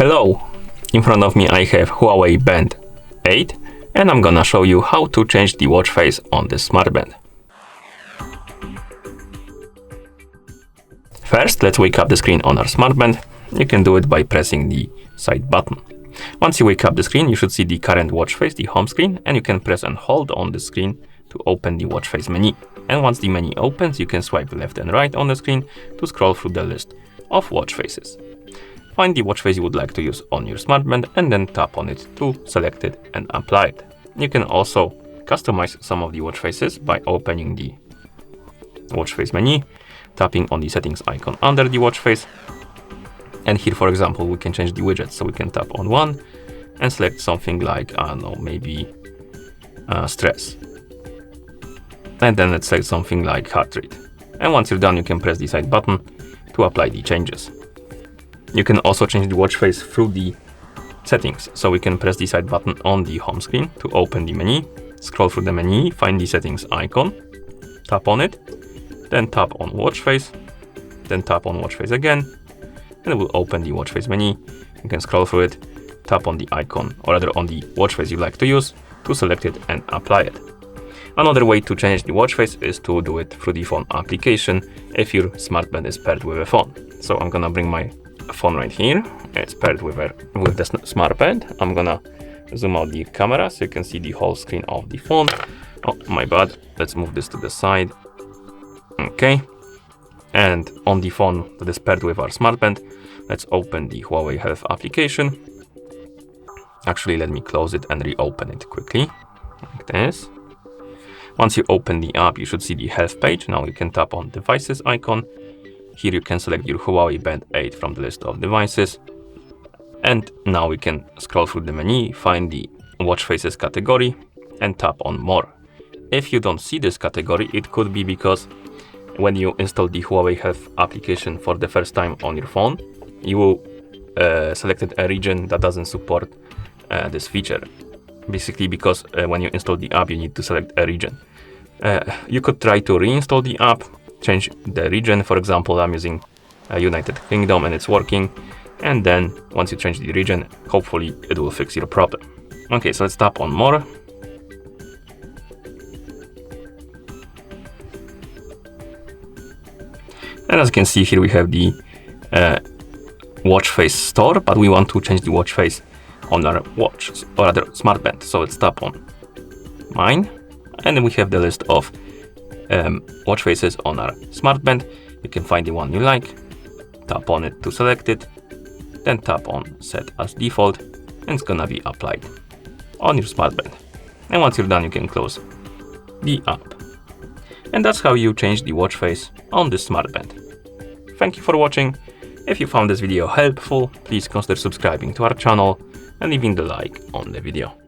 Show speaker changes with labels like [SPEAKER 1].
[SPEAKER 1] Hello! In front of me I have HUAWEI Band 8 and I'm gonna show you how to change the watch face on this smartband. First, let's wake up the screen on our smartband. You can do it by pressing the side button. Once you wake up the screen, you should see the current watch face, the home screen, and you can press and hold on the screen to open the watch face menu. And once the menu opens, you can swipe left and right on the screen to scroll through the list of watch faces. Find the watch face you would like to use on your smartband and then tap on it to select it and apply it. You can also customize some of the watch faces by opening the watch face menu, tapping on the settings icon under the watch face. And here, for example, we can change the widgets. So we can tap on one and select something like, I don't know, maybe stress. And then let's select something like heart rate. And once you're done, you can press the side button to apply the changes. You can also change the watch face through the settings. So we can press the side button on the home screen to open the menu, scroll through the menu, find the settings icon, tap on it, then tap on watch face, then tap on watch face again, and it will open the watch face menu. You can scroll through it, tap on the icon, or rather on the watch face you like to use, to select it and apply it. Another way to change the watch face is to do it through the phone application if your smartband is paired with a phone. So I'm gonna bring my phone right here. It's paired with the smartband. I'm gonna zoom out the camera so you can see the whole screen of the phone. Oh, my bad. Let's move this to the side. Okay. And on the phone that is paired with our smartband, let's open the Huawei Health application. Actually, let me close it and reopen it quickly, like this. Once you open the app, you should see the health page. Now you can tap on devices icon. Here you can select your HUAWEI Band 8 from the list of devices. And now we can scroll through the menu, find the watch faces category and tap on more. If you don't see this category, it could be because when you install the Huawei Health application for the first time on your phone, you selected a region that doesn't support this feature. Basically because when you install the app, you need to select a region. You could try to reinstall the app, change the region. For example, I'm using United Kingdom and it's working. And then once you change the region, hopefully it will fix your problem. Okay, so let's tap on more. And as you can see here, we have the watch face store, but we want to change the watch face on our watch or other smartband. So let's tap on mine. And then we have the list of watch faces on our smartband. You can find the one you like, tap on it to select it, then tap on set as default, and it's gonna be applied on your smartband. And once you're done, you can close the app. And that's how you change the watch face on this smartband. Thank you for watching. If you found this video helpful, please consider subscribing to our channel and leaving the like on the video.